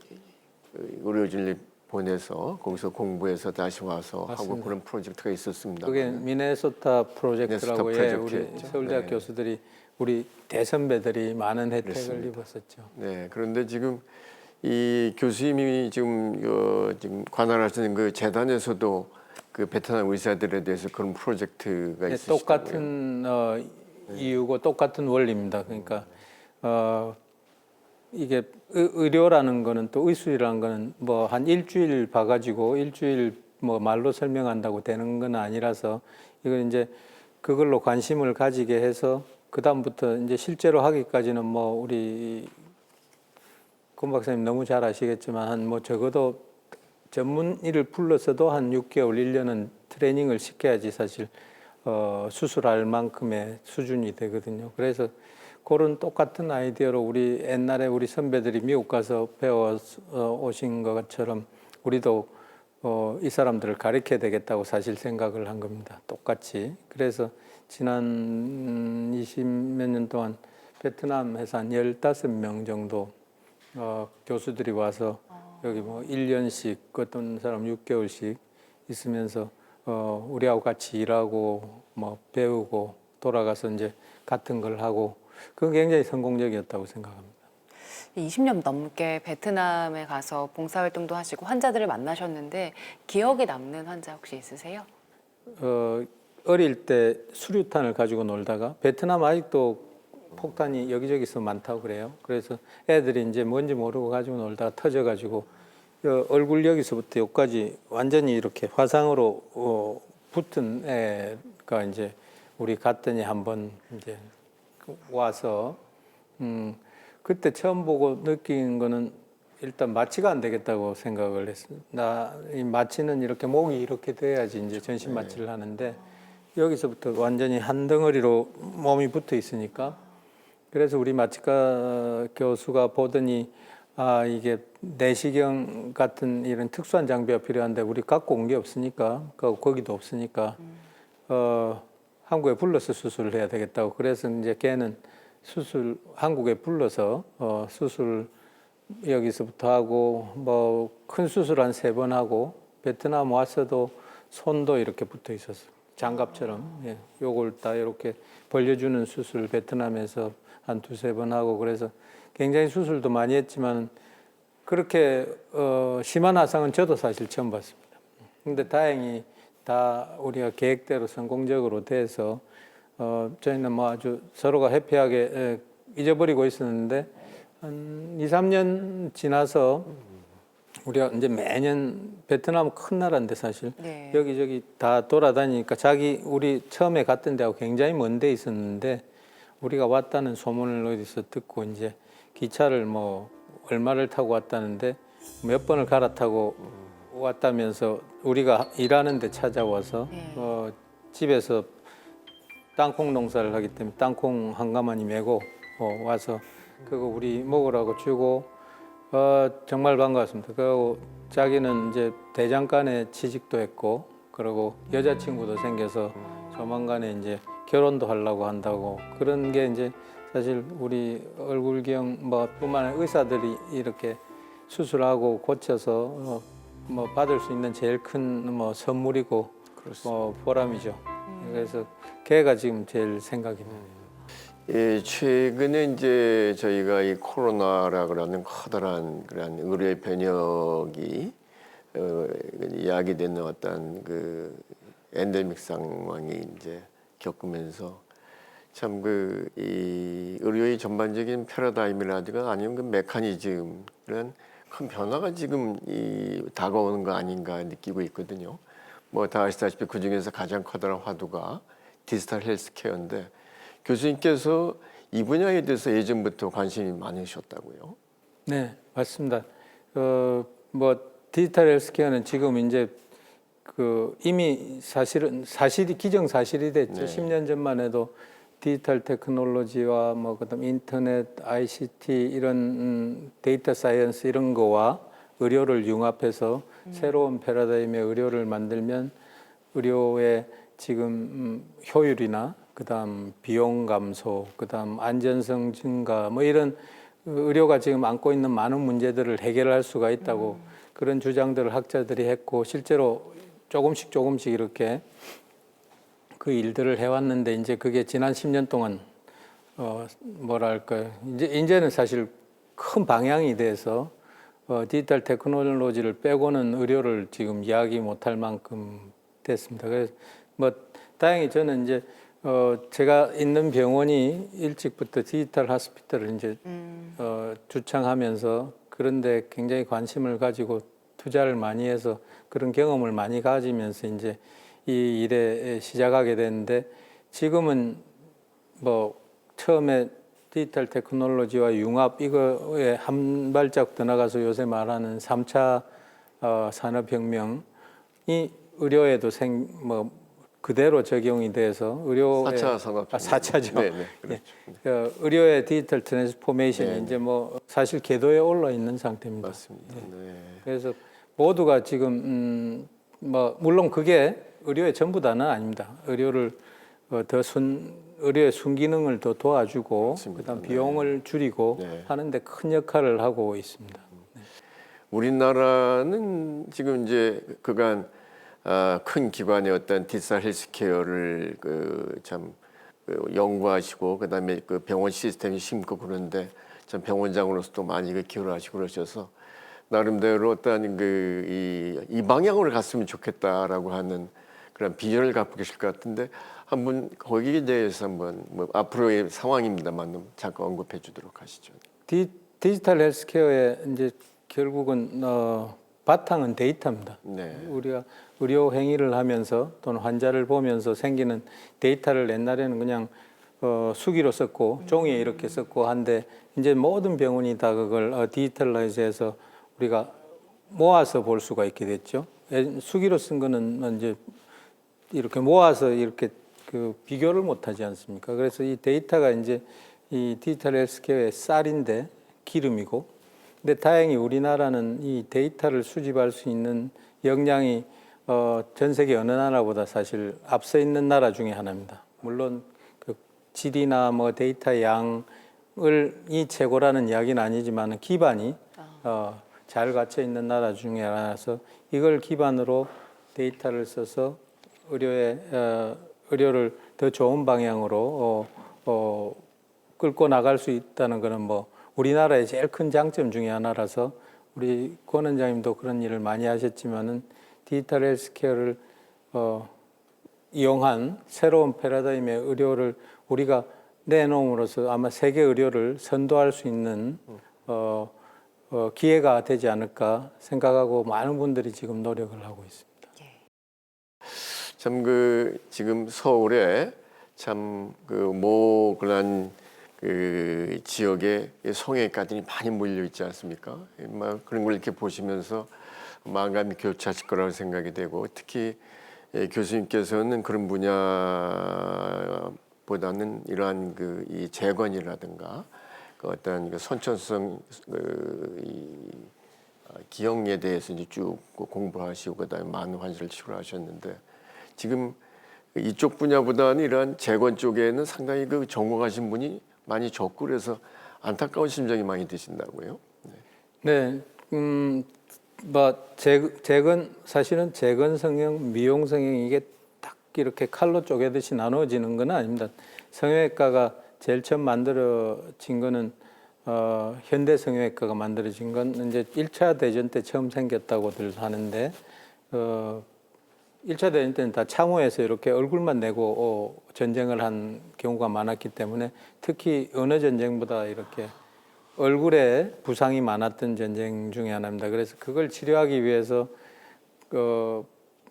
의료진을 보내서 거기서 공부해서 다시 와서 맞습니다. 하고 그런 프로젝트가 있었습니다. 그게 미네소타 프로젝트라고 우리 프로젝트였죠. 서울대학 교수들이 우리 대선배들이 많은 혜택을 그렇습니다. 입었었죠. 네. 그런데 지금 이 교수님이 지금 관할하시는 그 재단에서도 그 베트남 의사들에 대해서 그런 프로젝트가 네, 있으시다고요. 똑같은 이유고 똑같은 원리입니다. 그러니까 이게 의료라는 거는 또 의술이라는 거는 뭐 한 일주일 봐가지고 일주일 뭐 말로 설명한다고 되는 건 아니라서 이건 이제 그걸로 관심을 가지게 해서 그 다음부터 이제 실제로 하기까지는 뭐 우리 권 박사님 너무 잘 아시겠지만 한 뭐 적어도 전문의를 불러서도 한 6개월, 1년은 트레이닝을 시켜야지 사실 수술할 만큼의 수준이 되거든요. 그래서 그런 똑같은 아이디어로 우리 옛날에 우리 선배들이 미국 가서 배워 오신 것처럼 우리도 이 사람들을 가르쳐야 되겠다고 사실 생각을 한 겁니다. 똑같이. 그래서 지난 20몇 년 동안 베트남에서 한 15명 정도 교수들이 와서 여기 뭐 1년씩 어떤 사람 6개월씩 있으면서 우리하고 같이 일하고 뭐 배우고 돌아가서 이제 같은 걸 하고 그건 굉장히 성공적이었다고 생각합니다. 20년 넘게 베트남에 가서 봉사활동도 하시고 환자들을 만나셨는데 기억에 남는 환자 혹시 있으세요? 어릴 때 수류탄을 가지고 놀다가 베트남 아직도 폭탄이 여기저기서 많다고 그래요. 그래서 애들이 이제 뭔지 모르고 가지고 놀다가 터져가지고 얼굴 여기서부터 여기까지 완전히 이렇게 화상으로 붙은 애가 이제 우리 갔더니 한번 이제 와서 그때 처음 보고 느낀 거는 일단 마취가 안 되겠다고 생각을 했습니다. 이 마취는 이렇게 목이 이렇게 돼야지 이제 전신 마취를 하는데 여기서부터 완전히 한 덩어리로 몸이 붙어 있으니까 그래서 우리 마취과 교수가 보더니 이게 내시경 같은 이런 특수한 장비가 필요한데 우리 갖고 온 게 없으니까 거기도 없으니까 한국에 불러서 수술을 해야 되겠다고 그래서 이제 걔는 한국에 불러서 수술 여기서부터 하고 뭐 큰 수술 한 3번 하고 베트남 왔어도 손도 이렇게 붙어 있었어요. 장갑처럼. 예. 요걸 다 이렇게 벌려주는 수술 베트남에서 한 2-3번 하고 그래서 굉장히 수술도 많이 했지만 그렇게 심한 화상은 저도 사실 처음 봤습니다. 근데 다행히 다 우리가 계획대로 성공적으로 돼서 저희는 뭐 아주 서로가 해피하게 잊어버리고 있었는데 한 2, 3년 지나서 우리가 이제 매년 베트남 큰 나라인데 사실 네. 여기저기 다 돌아다니니까 우리 처음에 갔던 데하고 굉장히 먼 데 있었는데 우리가 왔다는 소문을 어디서 듣고 이제 기차를 뭐 얼마를 타고 왔다는데 몇 번을 갈아타고 왔다면서 우리가 일하는 데 찾아와서 네. 집에서 땅콩 농사를 하기 때문에 땅콩 한 가마니 메고 와서 그거 우리 먹으라고 주고 정말 반가웠습니다. 그리고 자기는 이제 대장간에 취직도 했고 그리고 여자친구도 생겨서 조만간에 이제 결혼도 하려고 한다고 그런 게 이제 사실 우리 얼굴경 뭐 뿐만 아니라 의사들이 이렇게 수술하고 고쳐서 뭐 받을 수 있는 제일 큰 뭐 선물이고 보람이죠. 그래서 걔가 지금 제일 생각입니다. 예, 최근에 이제 저희가 이 코로나라고 하는 커다란 그런 의료의 변혁이 야기되는 어떤 그 엔데믹 상황이 이제 겪으면서 참 이 의료의 전반적인 패러다임이라든가 아니면 그 메커니즘 그런 큰 변화가 지금 다가오는 거 아닌가 느끼고 있거든요. 뭐 다 아시다시피 그 중에서 가장 커다란 화두가 디지털 헬스케어인데 교수님께서 이 분야에 대해서 예전부터 관심이 많으셨다고요? 네, 맞습니다. 뭐 디지털 헬스케어는 지금 이제 이미 사실이 기정사실이 됐죠. 네. 10년 전만 해도 디지털 테크놀로지와 뭐 그다음 인터넷, ICT 이런 데이터 사이언스 이런 거와 의료를 융합해서 새로운 패러다임의 의료를 만들면 의료의 지금 효율이나 그다음 비용 감소, 그다음 안전성 증가 뭐 이런 의료가 지금 안고 있는 많은 문제들을 해결할 수가 있다고 그런 주장들을 학자들이 했고 실제로 조금씩 이렇게 그 일들을 해왔는데 이제 그게 지난 10년 동안 뭐랄까요 이제는 사실 큰 방향이 돼서 디지털 테크놀로지를 빼고는 의료를 지금 이야기 못할 만큼 됐습니다. 그래서 뭐 다행히 저는 이제 제가 있는 병원이 일찍부터 디지털 하스피털을 이제 주창하면서 그런데 굉장히 관심을 가지고 투자를 많이 해서 그런 경험을 많이 가지면서 이제 이 일에 시작하게 됐는데 지금은 뭐 처음에 디지털 테크놀로지와 융합 이거에 한 발짝 더 나가서 요새 말하는 3차 산업혁명이 의료에도 그대로 적용이 돼서 의료의 4차 산업혁명. 4차죠. 네, 그렇죠. 의료의 디지털 트랜스포메이션이 네, 이제 뭐 사실 궤도에 올라 있는 상태입니다. 맞습니다. 네. 그래서 모두가 지금 뭐 물론 그게 의료의 전부 다는 아닙니다. 의료를 의료의 순기능을 더 도와주고 맞습니다. 그다음 비용을 줄이고 네. 하는데 큰 역할을 하고 있습니다. 우리나라는 지금 이제 그간 큰 기관의 어떤 디지털 헬스케어를 참 연구하시고 그다음에 그 병원 시스템이 심고 그런데 참 병원장으로서도 많이 기여를 하시고 그러셔서 나름대로 어떤 이 방향으로 갔으면 좋겠다라고 하는 그런 비전을 갖고 계실 것 같은데 한번 거기에 대해서 한번 뭐 앞으로의 상황입니다만 잠깐 언급해 주도록 하시죠. 디지털 헬스케어의 이제 결국은 바탕은 데이터입니다. 네. 우리가 의료 행위를 하면서 또는 환자를 보면서 생기는 데이터를 옛날에는 그냥 수기로 썼고 종이에 이렇게 썼고 한데 이제 모든 병원이 다 그걸 디지털라이즈해서 우리가 모아서 볼 수가 있게 됐죠. 수기로 쓴 거는 이제 이렇게 모아서 이렇게 비교를 못 하지 않습니까? 그래서 이 데이터가 이제 이 디지털 헬스케어의 쌀인데 기름이고 근데 다행히 우리나라는 이 데이터를 수집할 수 있는 역량이 전 세계 어느 나라보다 사실 앞서 있는 나라 중에 하나입니다. 물론 그 질이나 뭐 데이터 양을 이 최고라는 이야기는 아니지만 기반이 잘 갖춰 있는 나라 중에 하나라서 이걸 기반으로 데이터를 써서 의료를 더 좋은 방향으로 끌고 나갈 수 있다는 것은 뭐 우리나라의 제일 큰 장점 중에 하나라서 우리 권 원장님도 그런 일을 많이 하셨지만은 디지털 헬스케어를 이용한 새로운 패러다임의 의료를 우리가 내놓음으로써 아마 세계 의료를 선도할 수 있는 기회가 되지 않을까 생각하고 많은 분들이 지금 노력을 하고 있습니다. 참 지금 서울에 참 그런 지역에 성형외과들이 많이 몰려 있지 않습니까? 막 그런 걸 이렇게 보시면서 마음이 교차하실 거라고 생각이 되고, 특히 교수님께서는 그런 분야보다는 이러한 이 재건이라든가 어떤 선천성 기형에 대해서 이제 쭉 공부하시고 그다음에 많은 환자를 치료하셨는데, 지금 이쪽 분야보다는 이러한 재건 쪽에는 상당히 전공하신 분이 많이 적고 그래서 안타까운 심정이 많이 드신다고요. 네, 사실은 재건 성형, 미용 성형 이게 딱 이렇게 칼로 쪼개듯이 나눠지는 건 아닙니다. 성형외과가 제일 처음 만들어진 거는 현대 성형외과가 만들어진 건 이제 1차 대전 때 처음 생겼다고들 하는데 1차 대전 때는 다 참호에서 이렇게 얼굴만 내고 전쟁을 한 경우가 많았기 때문에, 특히 어느 전쟁보다 이렇게 얼굴에 부상이 많았던 전쟁 중에 하나입니다. 그래서 그걸 치료하기 위해서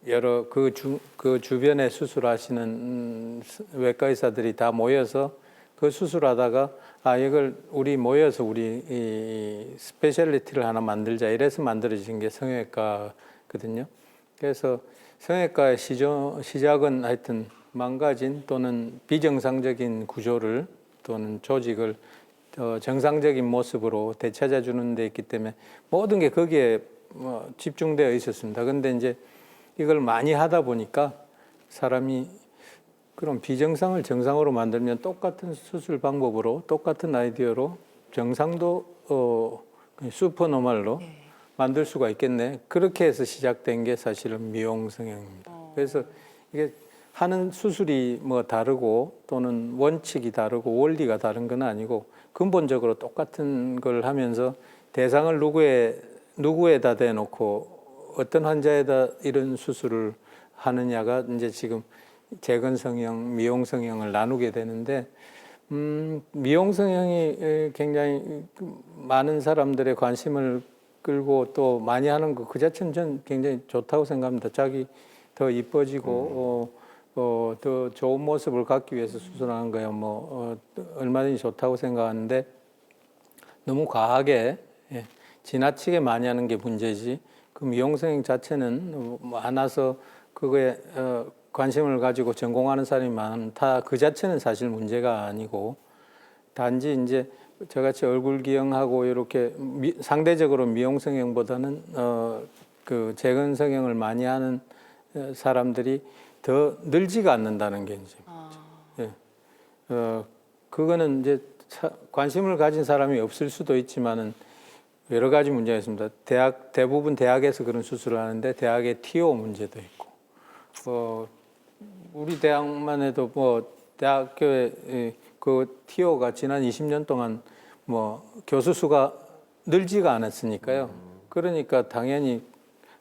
여러 그 주변에 수술하시는 외과 의사들이 다 모여서 그 수술하다가 이걸 우리 모여서 우리 이 스페셜리티를 하나 만들자, 이래서 만들어진 게 성형외과거든요. 그래서 성형외과의 시작은 하여튼 망가진 또는 비정상적인 구조를 또는 조직을 정상적인 모습으로 되찾아주는 데 있기 때문에 모든 게 거기에 집중되어 있었습니다. 그런데 이제 이걸 많이 하다 보니까 사람이 그럼 비정상을 정상으로 만들면 똑같은 수술 방법으로 똑같은 아이디어로 정상도 슈퍼노멀로 만들 수가 있겠네. 그렇게 해서 시작된 게 사실은 미용 성형입니다. 그래서 이게 하는 수술이 다르고 또는 원칙이 다르고 원리가 다른 건 아니고 근본적으로 똑같은 걸 하면서 대상을 누구에다 대놓고 어떤 환자에다 이런 수술을 하느냐가 이제 지금 재건 성형, 미용 성형을 나누게 되는데, 미용 성형이 굉장히 많은 사람들의 관심을 끌고 또 많이 하는 거 그 자체는 전 굉장히 좋다고 생각합니다. 자기 더 이뻐지고 더 좋은 모습을 갖기 위해서 수술하는 거야 얼마든지 좋다고 생각하는데, 너무 과하게 지나치게 많이 하는 게 문제지, 그 미용 성형 자체는 안 와서 그거에 관심을 가지고 전공하는 사람이 많다, 그 자체는 사실 문제가 아니고, 단지 이제 저같이 얼굴 기형하고 이렇게 상대적으로 미용 성형보다는 그 재건 성형을 많이 하는 사람들이 더 늘지가 않는다는 게 이제 그거는 이제 관심을 가진 사람이 없을 수도 있지만은 여러 가지 문제가 있습니다. 대부분 대학에서 그런 수술을 하는데 대학의 TO 문제도 있고, 우리 대학만 해도 대학교에 그 TO가 지난 20년 동안 교수 수가 늘지가 않았으니까요. 그러니까 당연히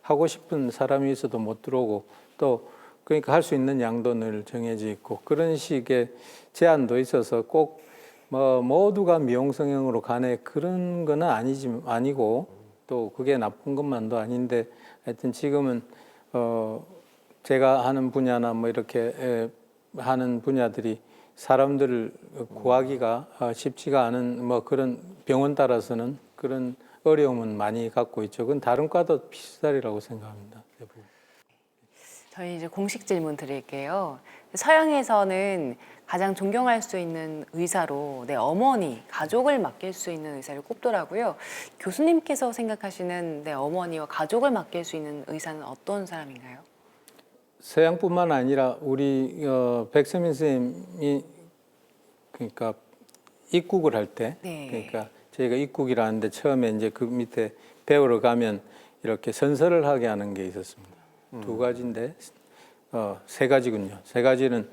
하고 싶은 사람이 있어도 못 들어오고, 또 그러니까 할 수 있는 양도 늘 정해져 있고, 그런 식의 제한도 있어서 꼭 모두가 미용 성형으로 가네 그런 거는 아니고, 또 그게 나쁜 것만도 아닌데, 하여튼 지금은 제가 하는 분야나 이렇게 하는 분야들이 사람들을 구하기가 쉽지가 않은 그런 병원 따라서는 그런 어려움은 많이 갖고 있죠. 그건 다른 과도 비슷하리라고 생각합니다. 대부분. 저희 이제 공식 질문 드릴게요. 서양에서는 가장 존경할 수 있는 의사로 내 어머니, 가족을 맡길 수 있는 의사를 꼽더라고요. 교수님께서 생각하시는 내 어머니와 가족을 맡길 수 있는 의사는 어떤 사람인가요? 서양뿐만 아니라 우리 백세민 선생님이 그러니까 입국을 할 때, 그러니까 저희가 입국이라는데 처음에 이제 그 밑에 배우러 가면 이렇게 선서를 하게 하는 게 있었습니다. 두 가지인데 세 가지군요. 세 가지는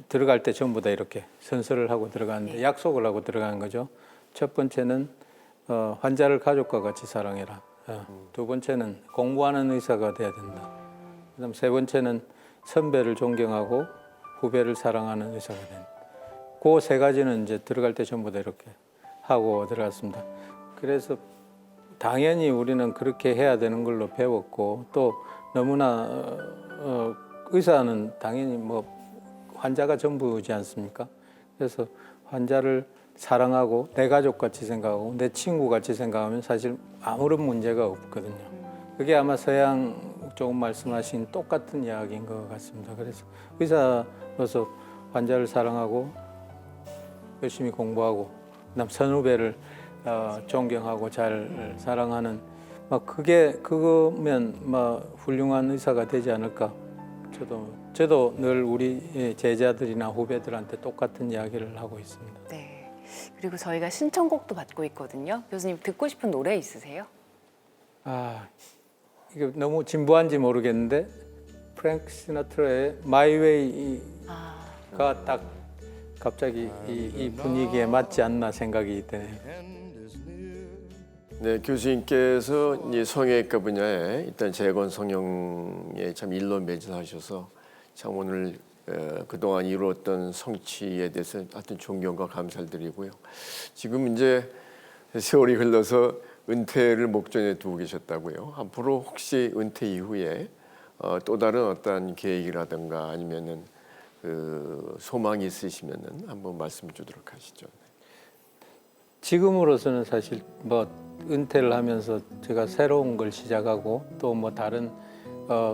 들어갈 때 전부 다 이렇게 선서를 하고 들어가는데 약속을 하고 들어가는 거죠. 첫 번째는 환자를 가족과 같이 사랑해라. 두 번째는 공부하는 의사가 돼야 된다. 그다음 세 번째는 선배를 존경하고 후배를 사랑하는 의사가 된다. 그 세 가지는 이제 들어갈 때 전부 다 이렇게 하고 들어갔습니다. 그래서 당연히 우리는 그렇게 해야 되는 걸로 배웠고 또 너무나 의사는 당연히 뭐 환자가 전부지 않습니까? 그래서 환자를 사랑하고 내 가족같이 생각하고 내 친구같이 생각하면 사실 아무런 문제가 없거든요. 그게 아마 서양 조금 말씀하신 똑같은 이야기인 것 같습니다. 그래서 의사로서 환자를 사랑하고 열심히 공부하고 그다음 선후배를 존경하고 잘 사랑하는 그거면 훌륭한 의사가 되지 않을까. 저도 늘 우리 제자들이나 후배들한테 똑같은 이야기를 하고 있습니다. 네. 그리고 저희가 신청곡도 받고 있거든요. 교수님 듣고 싶은 노래 있으세요? 이거 너무 진부한지 모르겠는데 프랭크 시나트라의 My Way가 딱 갑자기 이 분위기에 맞지 않나 생각이 드네요. 네, 교수님께서 이 성형외과 분야에 일단 재건 성형에 참 일로매진하셔서 참 오늘 그동안 이루었던 성취에 대해서 하여튼 존경과 감사를 드리고요. 지금 이제 세월이 흘러서 은퇴를 목전에 두고 계셨다고요. 앞으로 혹시 은퇴 이후에 또 다른 어떤 계획이라든가 아니면은 그 소망이 있으시면은 한번 말씀 주도록 하시죠. 지금으로서는 사실 뭐 은퇴를 하면서 제가 새로운 걸 시작하고 또 뭐 다른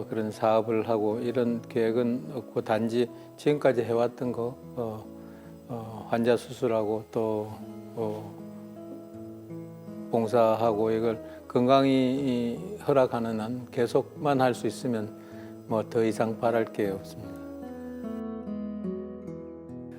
그런 사업을 하고 이런 계획은 없고 단지 지금까지 해왔던 거 환자 수술하고 또 봉사하고 이걸 건강이 허락하는 한 계속만 할 수 있으면 뭐 더 이상 바랄 게 없습니다.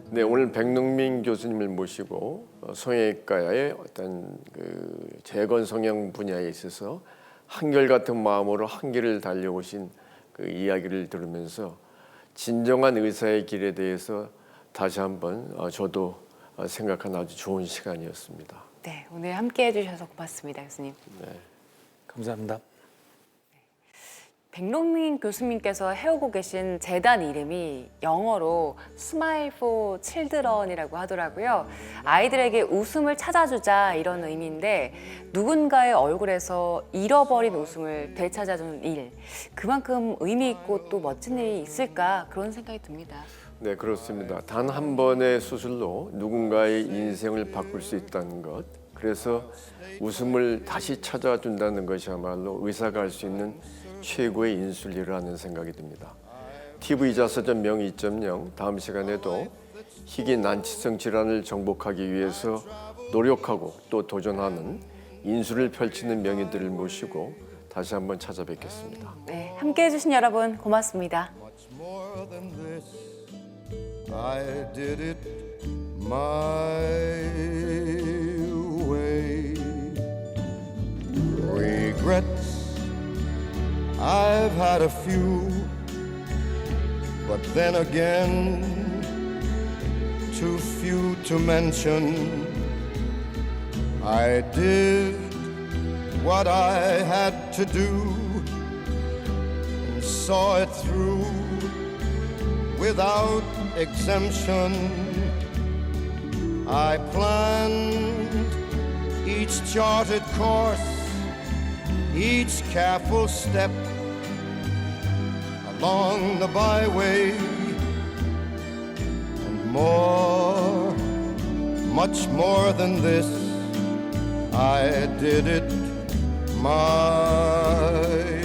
네, 오늘 백능민 교수님을 모시고 성형외과의 어떤 그 재건 성형 분야에 있어서 한결같은 마음으로 한길을 달려오신 그 이야기를 들으면서 진정한 의사의 길에 대해서 다시 한번 저도 생각한 아주 좋은 시간이었습니다. 네, 오늘 함께해 주셔서 고맙습니다, 교수님. 네. 감사합니다. 백롱민 교수님께서 해오고 계신 재단 이름이 영어로 Smile for Children이라고 하더라고요. 아이들에게 웃음을 찾아주자 이런 의미인데 누군가의 얼굴에서 잃어버린 웃음을 되찾아주는 일, 그만큼 의미 있고 또 멋진 일이 있을까 그런 생각이 듭니다. 네, 그렇습니다. 단 한 번의 수술로 누군가의 인생을 바꿀 수 있다는 것. 그래서 웃음을 다시 찾아준다는 것이야말로 의사가 할 수 있는 최고의 인술이라는 생각이 듭니다. TV자서전 명의 2.0 다음 시간에도 희귀 난치성 질환을 정복하기 위해서 노력하고 또 도전하는 인술을 펼치는 명의들을 모시고 다시 한번 찾아뵙겠습니다. 네, 함께해 주신 여러분 고맙습니다. I did it my way. Regrets, I've had a few, but then again, too few to mention. I did what I had to do and saw it through without exemption. I planned each charted course, each careful step along the byway, and more, much more than this, I did it my